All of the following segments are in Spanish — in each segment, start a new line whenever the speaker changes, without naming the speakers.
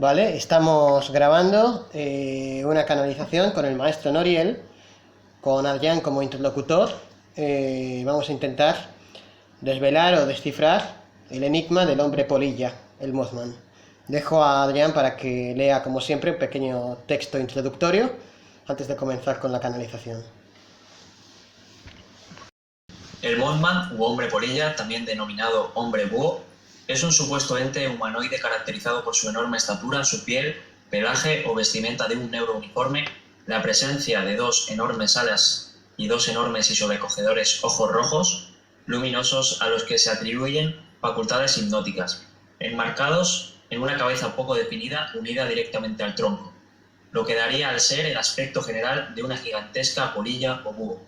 Vale, estamos grabando una canalización con el maestro Noriel, con Adrián como interlocutor. Vamos a intentar desvelar o descifrar el enigma del hombre polilla, el Mothman. Dejo a Adrián para que lea, como siempre, un pequeño texto introductorio antes de comenzar con la canalización.
El Mothman, u hombre polilla, también denominado hombre búho, es un supuesto ente humanoide caracterizado por su enorme estatura, su piel, pelaje o vestimenta de un negro uniforme, la presencia de dos enormes alas y dos enormes y sobrecogedores ojos rojos, luminosos, a los que se atribuyen facultades hipnóticas, enmarcados en una cabeza poco definida unida directamente al tronco, lo que daría al ser el aspecto general de una gigantesca polilla o búho.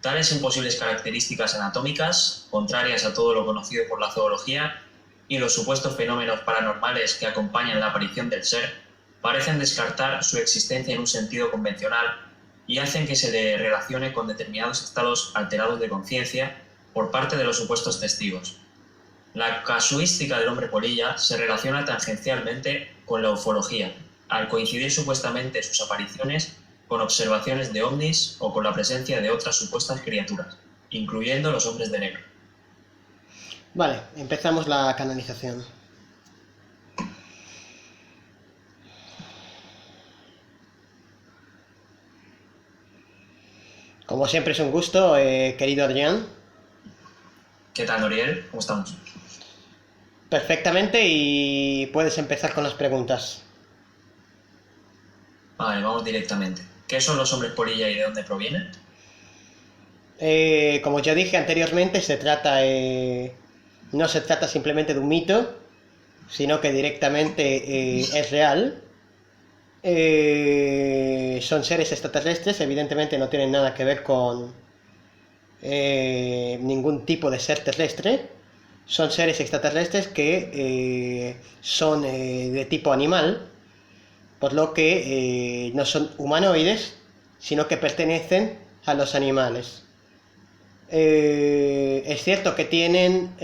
Tales imposibles características anatómicas, contrarias a todo lo conocido por la zoología, y los supuestos fenómenos paranormales que acompañan la aparición del ser, parecen descartar su existencia en un sentido convencional y hacen que se le relacione con determinados estados alterados de conciencia por parte de los supuestos testigos. La casuística del hombre polilla se relaciona tangencialmente con la ufología, al coincidir supuestamente sus apariciones con observaciones de ovnis o con la presencia de otras supuestas criaturas, incluyendo los hombres de negro.
Vale, empezamos la canalización. Como siempre es un gusto, querido Adrián.
¿Qué tal, Noriel? ¿Cómo estamos?
Perfectamente, y puedes empezar con las preguntas.
Vale, vamos directamente. ¿Qué son los hombres polilla y de dónde provienen?
Como ya dije anteriormente, no se trata simplemente de un mito, sino que directamente es real. Son seres extraterrestres, evidentemente no tienen nada que ver con ningún tipo de ser terrestre. Son seres extraterrestres que son de tipo animal, por lo que no son humanoides, sino que pertenecen a los animales. Es cierto que tienen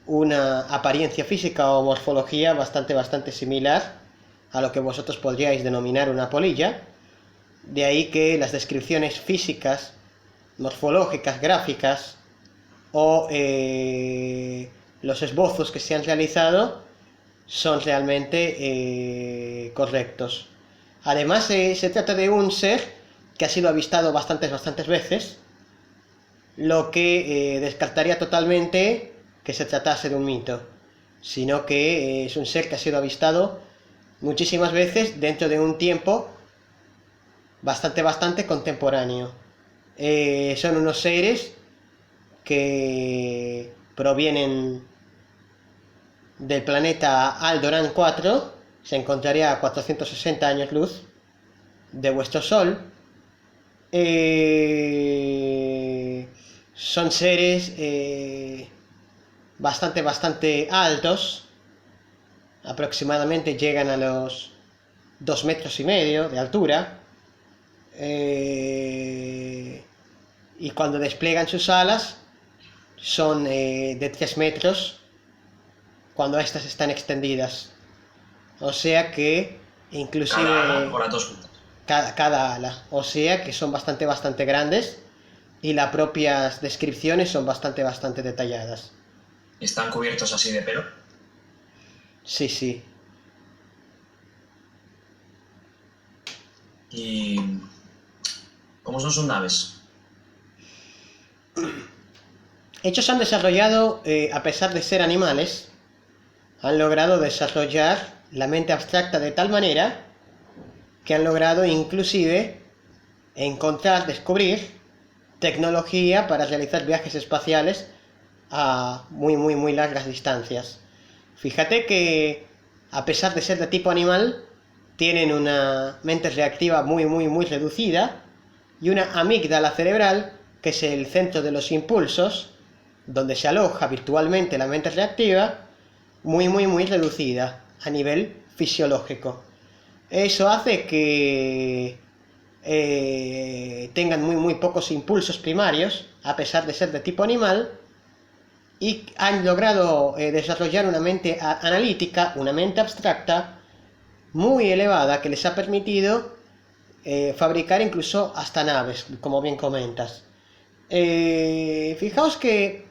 una apariencia física o morfología bastante similar a lo que vosotros podríais denominar una polilla, de ahí que las descripciones físicas, morfológicas, gráficas o los esbozos que se han realizado son realmente correctos. Además, se trata de un ser que ha sido avistado bastantes veces, lo que descartaría totalmente que se tratase de un mito, sino que es un ser que ha sido avistado muchísimas veces dentro de un tiempo bastante contemporáneo. Son unos seres que provienen del planeta Alderan 4, se encontraría a 460 años luz de vuestro Sol. Son seres bastante altos, aproximadamente llegan a los 2,5 metros de altura, y cuando despliegan sus alas son de 3 metros cuando estas están extendidas, o sea que inclusive
Cada ala o las dos juntas.
Cada ala, o sea que son bastante grandes, y las propias descripciones son bastante detalladas.
¿Están cubiertos así de pelo?
Sí.
¿Y cómo son sus naves?
Ellos han desarrollado, a pesar de ser animales, han logrado desarrollar la mente abstracta de tal manera que han logrado inclusive descubrir tecnología para realizar viajes espaciales a muy largas distancias. Fíjate que, a pesar de ser de tipo animal, tienen una mente reactiva muy reducida y una amígdala cerebral, que es el centro de los impulsos, donde se aloja virtualmente la mente reactiva, muy reducida a nivel fisiológico. Eso hace que tengan muy pocos impulsos primarios, a pesar de ser de tipo animal, y han logrado desarrollar una mente analítica, una mente abstracta muy elevada que les ha permitido fabricar incluso hasta naves, como bien comentas. Fijaos que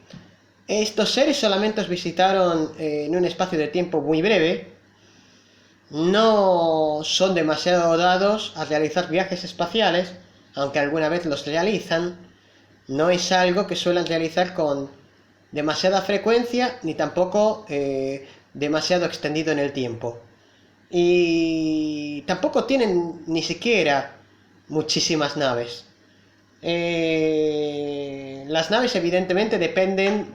estos seres solamente os visitaron en un espacio de tiempo muy breve, no son demasiado dados a realizar viajes espaciales, aunque alguna vez los realizan. No es algo que suelen realizar con demasiada frecuencia, ni tampoco demasiado extendido en el tiempo. Y tampoco tienen ni siquiera muchísimas naves. Las naves evidentemente depende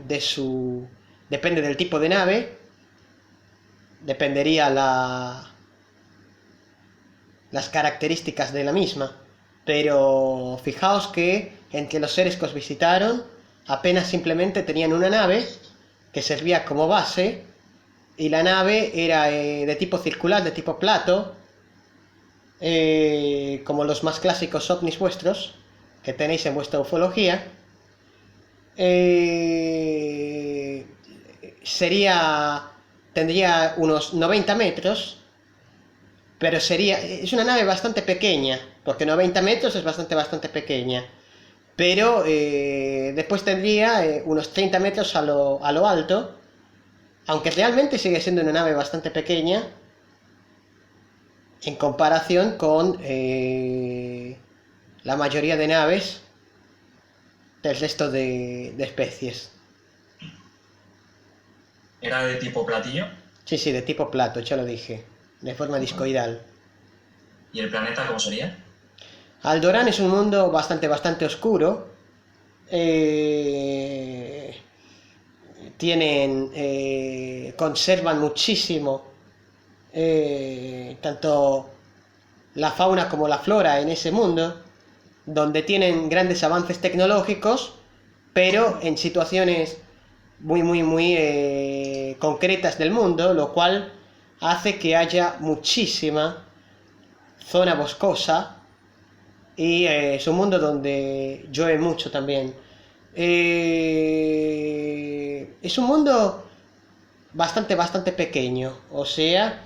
del tipo de nave, dependería las características de la misma, pero fijaos que entre los seres que os visitaron apenas simplemente tenían una nave que servía como base, y la nave era de tipo circular, de tipo plato, como los más clásicos ovnis vuestros que tenéis en vuestra ufología. Tendría unos 90 metros, pero es una nave bastante pequeña, porque 90 metros es bastante pequeña, pero después tendría unos 30 metros a lo alto, aunque realmente sigue siendo una nave bastante pequeña en comparación con la mayoría de naves del resto de especies.
¿Era de tipo platillo?
Sí, de tipo plato, ya lo dije, de forma discoidal.
¿Y el planeta cómo sería?
Alderaan es un mundo bastante oscuro. Conservan muchísimo tanto la fauna como la flora en ese mundo, donde tienen grandes avances tecnológicos, pero en situaciones muy concretas del mundo, lo cual hace que haya muchísima zona boscosa, y es un mundo donde llueve mucho también. Es un mundo bastante pequeño, o sea,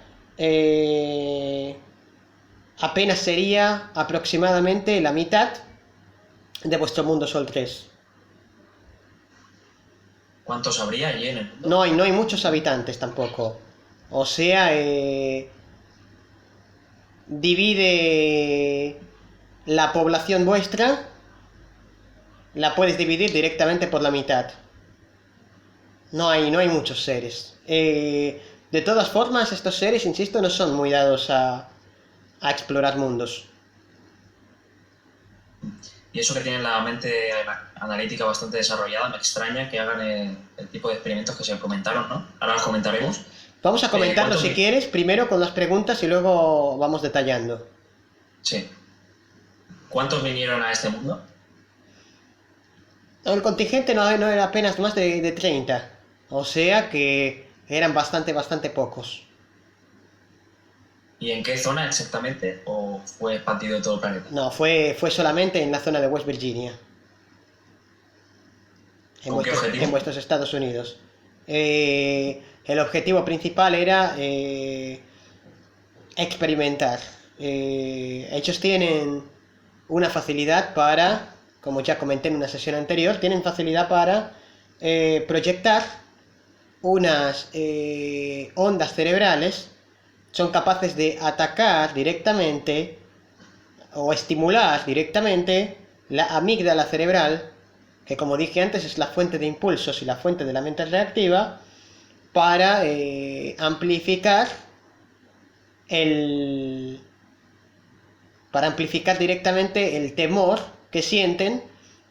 apenas sería aproximadamente la mitad de vuestro mundo Sol 3.
¿Cuántos habría allí en el mundo?
No hay muchos habitantes tampoco. O sea, divide la población vuestra, la puedes dividir directamente por la mitad. No hay muchos seres. De todas formas, estos seres, insisto, no son muy dados a explorar mundos.
Y eso que tienen la mente analítica bastante desarrollada, me extraña que hagan el tipo de experimentos que se comentaron, ¿no? Ahora los comentaremos.
Vamos a comentarlo si quieres, primero con las preguntas y luego vamos detallando.
Sí. ¿Cuántos vinieron a este mundo?
El contingente no era apenas más de 30, o sea que eran bastante pocos.
¿Y en qué zona exactamente? ¿O fue expandido todo el planeta?
No, fue solamente en la zona de West Virginia.
¿Con qué objetivo?
En vuestros Estados Unidos. El objetivo principal era experimentar. Ellos tienen una facilidad para, como ya comenté en una sesión anterior, tienen facilidad para proyectar unas ondas cerebrales. Son capaces de atacar directamente o estimular directamente la amígdala cerebral, que como dije antes es la fuente de impulsos y la fuente de la mente reactiva, para amplificar directamente el temor que sienten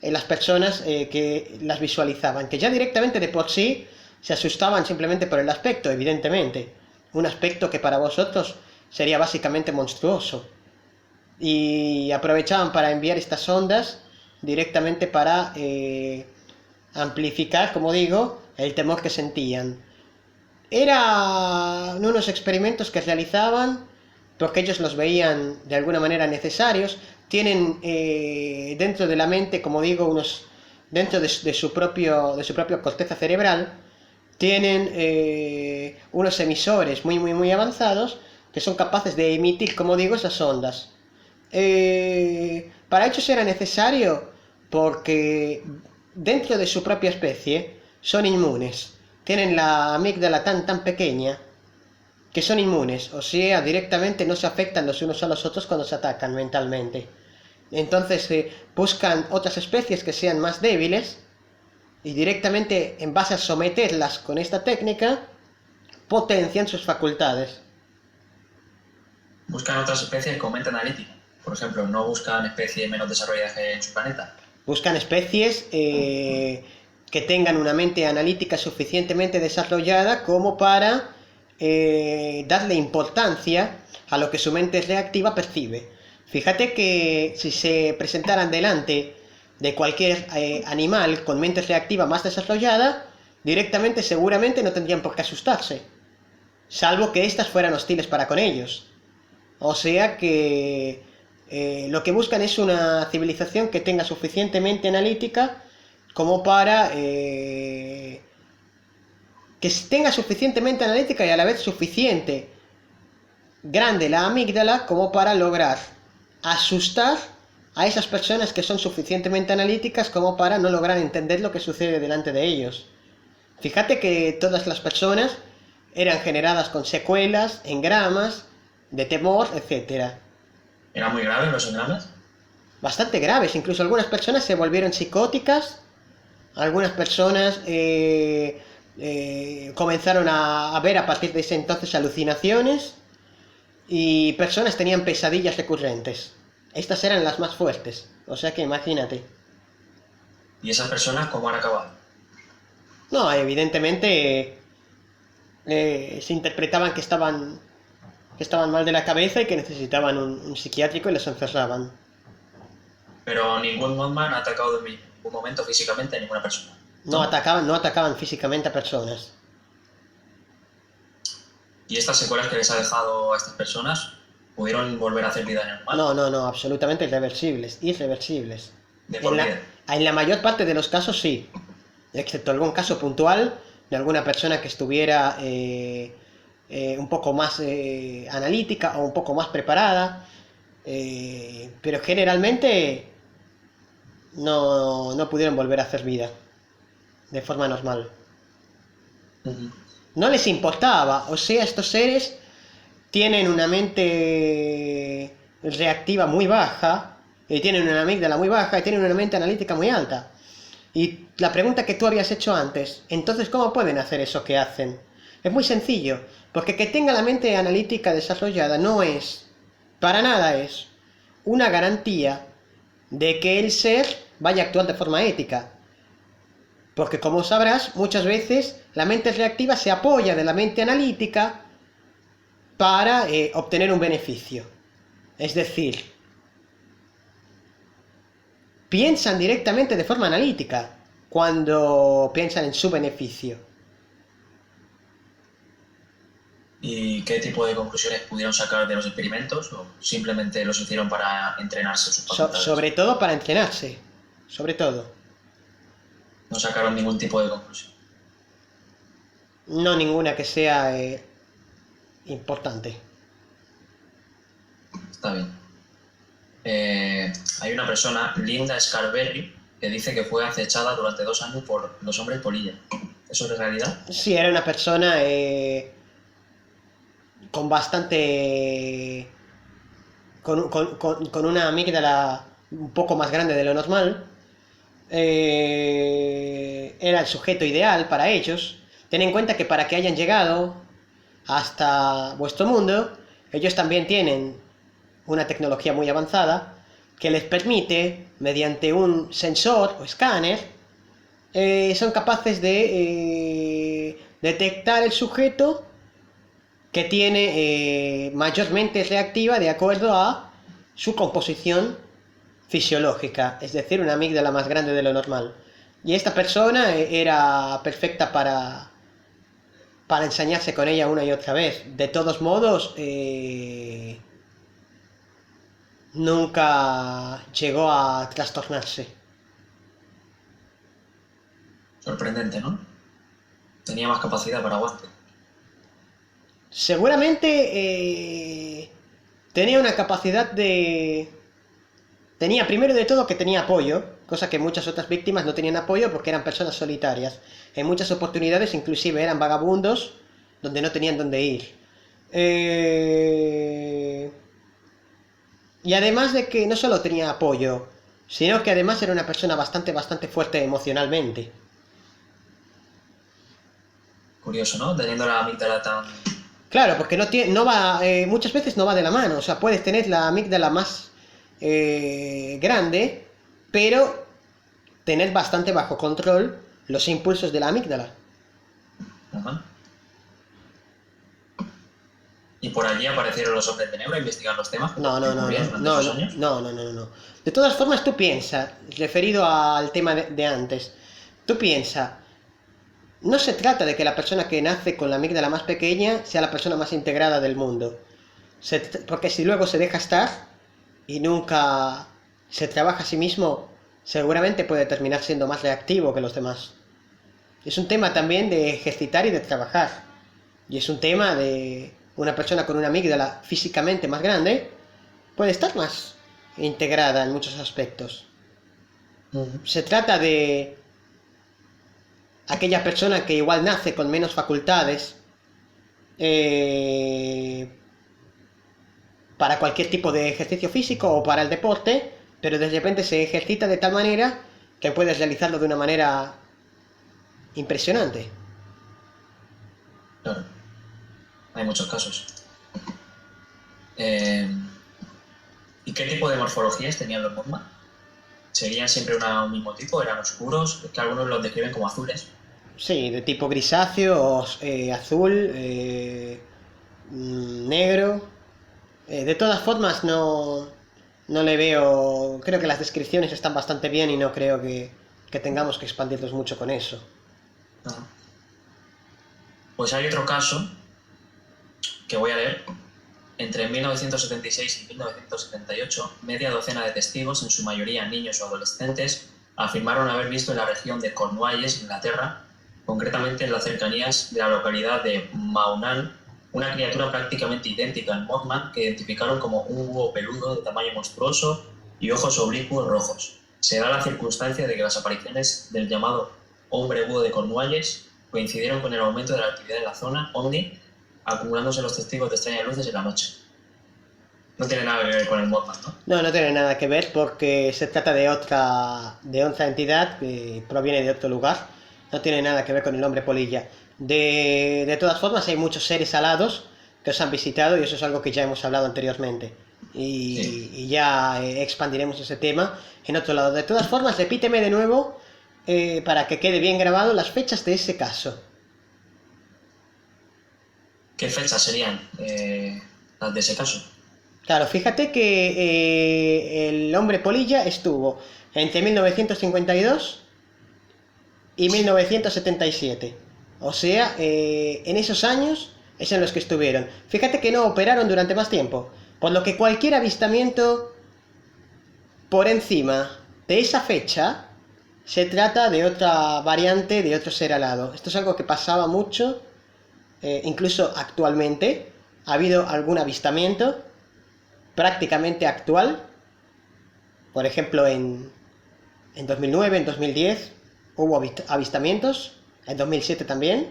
las personas que las visualizaban, que ya directamente de por sí se asustaban simplemente por el aspecto, evidentemente. Un aspecto que para vosotros sería básicamente monstruoso. Y aprovechaban para enviar estas ondas directamente para amplificar, como digo, el temor que sentían. Eran unos experimentos que realizaban porque ellos los veían de alguna manera necesarios. Tienen dentro de la mente, como digo, dentro de su propia corteza cerebral, tienen unos emisores muy avanzados que son capaces de emitir, como digo, esas ondas. Para ello era necesario porque dentro de su propia especie son inmunes. Tienen la amígdala tan pequeña que son inmunes, o sea, directamente no se afectan los unos a los otros cuando se atacan mentalmente. Entonces buscan otras especies que sean más débiles y directamente, en base a someterlas con esta técnica, potencian sus facultades.
Buscan otras especies con mente analítica. Por ejemplo, no buscan especies menos desarrolladas que en su planeta.
Buscan especies que tengan una mente analítica suficientemente desarrollada como para darle importancia a lo que su mente reactiva percibe. Fíjate que si se presentaran delante de cualquier animal con mente reactiva más desarrollada, directamente seguramente no tendrían por qué asustarse, salvo que éstas fueran hostiles para con ellos. O sea que lo que buscan es una civilización que tenga suficientemente analítica como para que tenga suficientemente analítica y a la vez suficiente grande la amígdala como para lograr asustar a esas personas que son suficientemente analíticas como para no lograr entender lo que sucede delante de ellos. Fíjate que todas las personas eran generadas con secuelas, engramas, de temor, etc.
¿Eran muy graves los engramas?
Bastante graves, incluso algunas personas se volvieron psicóticas, algunas personas comenzaron a ver a partir de ese entonces alucinaciones y personas tenían pesadillas recurrentes. Estas eran las más fuertes, o sea que imagínate.
¿Y esas personas cómo han acabado?
No, evidentemente se interpretaban que estaban mal de la cabeza y que necesitaban un psiquiátrico y los encerraban.
Pero ningún Mothman ha atacado en ningún momento físicamente a ninguna persona.
No atacaban físicamente a personas.
¿Y estas secuelas que les ha dejado a estas personas pudieron volver a hacer vida normal?
No, absolutamente irreversibles.
¿De por vida?
En la mayor parte de los casos sí, excepto algún caso puntual de alguna persona que estuviera un poco más analítica o un poco más preparada, pero generalmente no pudieron volver a hacer vida de forma normal. No les importaba, o sea, estos seres tienen una mente reactiva muy baja, tienen una amígdala muy baja y tienen una mente analítica muy alta. Y la pregunta que tú habías hecho antes, entonces, ¿cómo pueden hacer eso que hacen? Es muy sencillo, porque que tenga la mente analítica desarrollada no es, para nada es, una garantía de que el ser vaya a actuar de forma ética. Porque como sabrás, muchas veces la mente reactiva se apoya de la mente analítica para obtener un beneficio. Es decir, piensan directamente de forma analítica cuando piensan en su beneficio.
¿Y qué tipo de conclusiones pudieron sacar de los experimentos o simplemente los hicieron para entrenarse sus facultades?
Sobre todo para entrenarse, sobre todo.
No sacaron ningún tipo de conclusión.
No ninguna que sea importante.
Está bien. Hay una persona, Linda Scarberry, que dice que fue acechada durante 2 años por los hombres polilla. ¿Eso es realidad?
Sí, era una persona con bastante... con una amígdala un poco más grande de lo normal. Era el sujeto ideal para ellos. Ten en cuenta que para que hayan llegado hasta vuestro mundo, ellos también tienen una tecnología muy avanzada que les permite, mediante un sensor o escáner, son capaces de detectar el sujeto que tiene mayormente reactiva de acuerdo a su composición fisiológica, es decir, una amígdala más grande de lo normal. Y esta persona era perfecta para ensañarse con ella una y otra vez. De todos modos, nunca llegó a trastornarse.
Sorprendente, ¿no? Tenía más capacidad para aguante.
Seguramente tenía una capacidad de... Tenía primero de todo que tenía apoyo, cosa que muchas otras víctimas no tenían apoyo porque eran personas solitarias. En muchas oportunidades inclusive eran vagabundos donde no tenían dónde ir. Y además de que no solo tenía apoyo, sino que además era una persona bastante fuerte emocionalmente.
Curioso, ¿no? Teniendo la amígdala tan...
Claro, porque no va, muchas veces no va de la mano. O sea, puedes tener la amígdala más grande, pero tener bastante bajo control los impulsos de la amígdala.
Ajá. ¿Y por allí aparecieron los hombres de negro a investigar los temas?
No.
Esos años?
No. De todas formas, tú piensas, referido al tema de antes, tú piensas, no se trata de que la persona que nace con la amígdala más pequeña sea la persona más integrada del mundo. Porque si luego se deja estar y nunca se trabaja a sí mismo, seguramente puede terminar siendo más reactivo que los demás. Es un tema también de ejercitar y de trabajar. Y es un tema de una persona con una amígdala físicamente más grande puede estar más integrada en muchos aspectos. Se trata de aquella persona que igual nace con menos facultades para cualquier tipo de ejercicio físico o para el deporte, pero de repente se ejercita de tal manera que puedes realizarlo de una manera impresionante.
Claro. Hay muchos casos. ¿Y qué tipo de morfologías tenían los Mothman? ¿Seguían siempre un mismo tipo? ¿Eran oscuros? Es que algunos los describen como azules.
Sí, de tipo grisáceo, azul, negro. De todas formas, no le veo... Creo que las descripciones están bastante bien y no creo que tengamos que expandirlos mucho con eso.
Ajá. Pues hay otro caso que voy a leer. Entre 1976 y 1978, media docena de testigos, en su mayoría niños o adolescentes, afirmaron haber visto en la región de Cornualles, Inglaterra, concretamente en las cercanías de la localidad de Maunan, una criatura prácticamente idéntica al Mothman que identificaron como un búho peludo de tamaño monstruoso y ojos oblicuos rojos. Se da la circunstancia de que las apariciones del llamado hombre búho de Cornualles coincidieron con el aumento de la actividad en la zona OVNI, acumulándose los testigos de extrañas luces en la noche. No tiene nada que ver con el Mothman, ¿no?
No tiene nada que ver porque se trata de otra entidad que proviene de otro lugar. No tiene nada que ver con el hombre polilla. De todas formas, hay muchos seres alados que os han visitado y eso es algo que ya hemos hablado anteriormente. Y ya expandiremos ese tema en otro lado. De todas formas, repíteme de nuevo para que quede bien grabado las fechas de ese caso.
¿Qué fechas serían las de ese caso?
Claro, fíjate que el hombre polilla estuvo entre 1952 y 1977. O sea, en esos años es en los que estuvieron. Fíjate que no operaron durante más tiempo, por lo que cualquier avistamiento por encima de esa fecha se trata de otra variante, de otro ser alado. Esto es algo que pasaba mucho, incluso actualmente. Ha habido algún avistamiento prácticamente actual, por ejemplo en 2009, en 2010 hubo avistamientos, en 2007 también,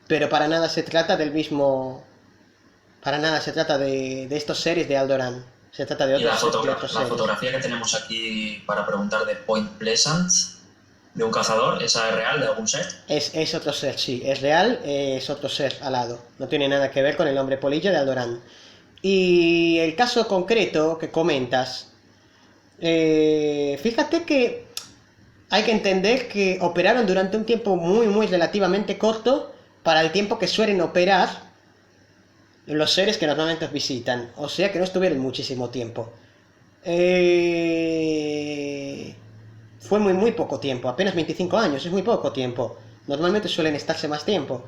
pero para nada se trata del mismo, para nada se trata de estos seres de Alderaan, se trata de otros seres.
La fotografía que tenemos aquí para preguntar de Point Pleasant, de un cazador, ¿esa es real, de algún ser?
Es otro ser, sí, es real, es otro ser alado, no tiene nada que ver con el hombre polilla de Alderaan. Y el caso concreto que comentas, fíjate que hay que entender que operaron durante un tiempo muy relativamente corto para el tiempo que suelen operar los seres que normalmente os visitan. O sea que no estuvieron muchísimo tiempo. Fue muy poco tiempo, apenas 25 años, es muy poco tiempo. Normalmente suelen estarse más tiempo.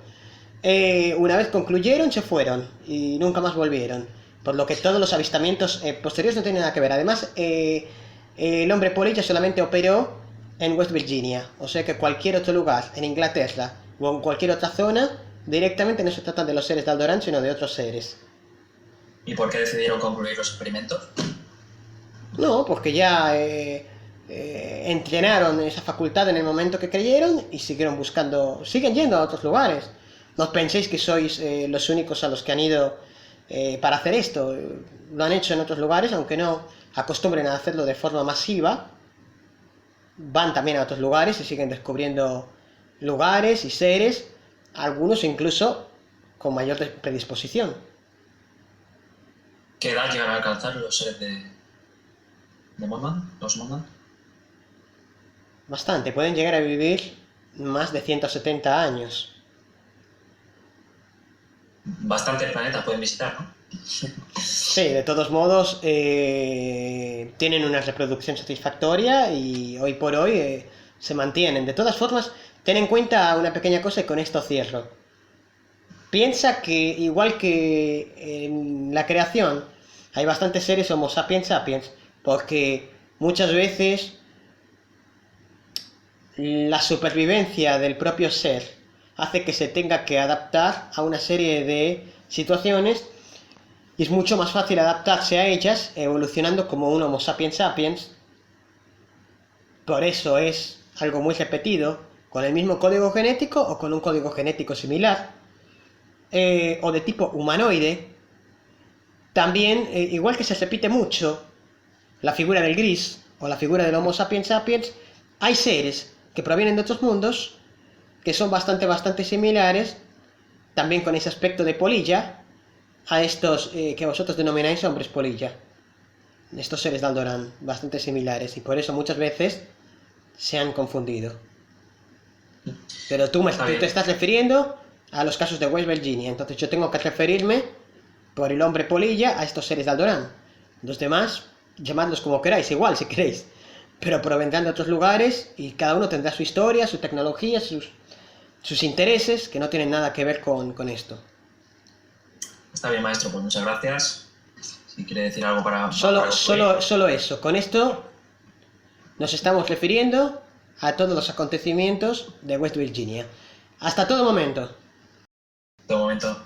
Una vez concluyeron, se fueron y nunca más volvieron. Por lo que todos los avistamientos posteriores no tienen nada que ver. Además, el hombre polilla solamente operó en West Virginia. O sea que cualquier otro lugar en Inglaterra o en cualquier otra zona, directamente no se trata de los seres de Alderaan, sino de otros seres.
¿Y por qué decidieron concluir los experimentos?
No, porque ya entrenaron esa facultad en el momento que creyeron y siguieron buscando, siguen yendo a otros lugares. No penséis que sois los únicos a los que han ido para hacer esto. Lo han hecho en otros lugares, aunque no acostumbren a hacerlo de forma masiva. Van también a otros lugares y siguen descubriendo lugares y seres, algunos incluso con mayor predisposición.
¿Qué edad llegan a alcanzar los seres de Mothman? ¿Los Mothman?
Bastante, pueden llegar a vivir más de 170 años.
Bastantes planetas pueden visitar, ¿no?
Sí, de todos modos, tienen una reproducción satisfactoria y hoy por hoy se mantienen. De todas formas, ten en cuenta una pequeña cosa y con esto cierro. Piensa que, igual que en la creación, hay bastantes seres Homo sapiens sapiens, porque muchas veces la supervivencia del propio ser hace que se tenga que adaptar a una serie de situaciones y es mucho más fácil adaptarse a ellas evolucionando como un Homo sapiens sapiens. Por eso es algo muy repetido, con el mismo código genético o con un código genético similar, o de tipo humanoide. También, igual que se repite mucho la figura del gris o la figura del Homo sapiens sapiens, hay seres que provienen de otros mundos que son bastante similares, también con ese aspecto de polilla, a estos que vosotros denomináis hombres polilla. Estos seres de Alderaan, bastante similares, y por eso muchas veces se han confundido. Pero tú te estás refiriendo a los casos de West Virginia, entonces yo tengo que referirme por el hombre polilla a estos seres de Alderaan. Los demás, llamadlos como queráis, igual si queréis, pero provendrán de otros lugares y cada uno tendrá su historia, su tecnología, sus intereses que no tienen nada que ver con esto.
Está bien, maestro, pues muchas gracias. Si quiere decir algo para
Solo eso. Con esto nos estamos refiriendo a todos los acontecimientos de West Virginia. Hasta todo momento.
todo momento.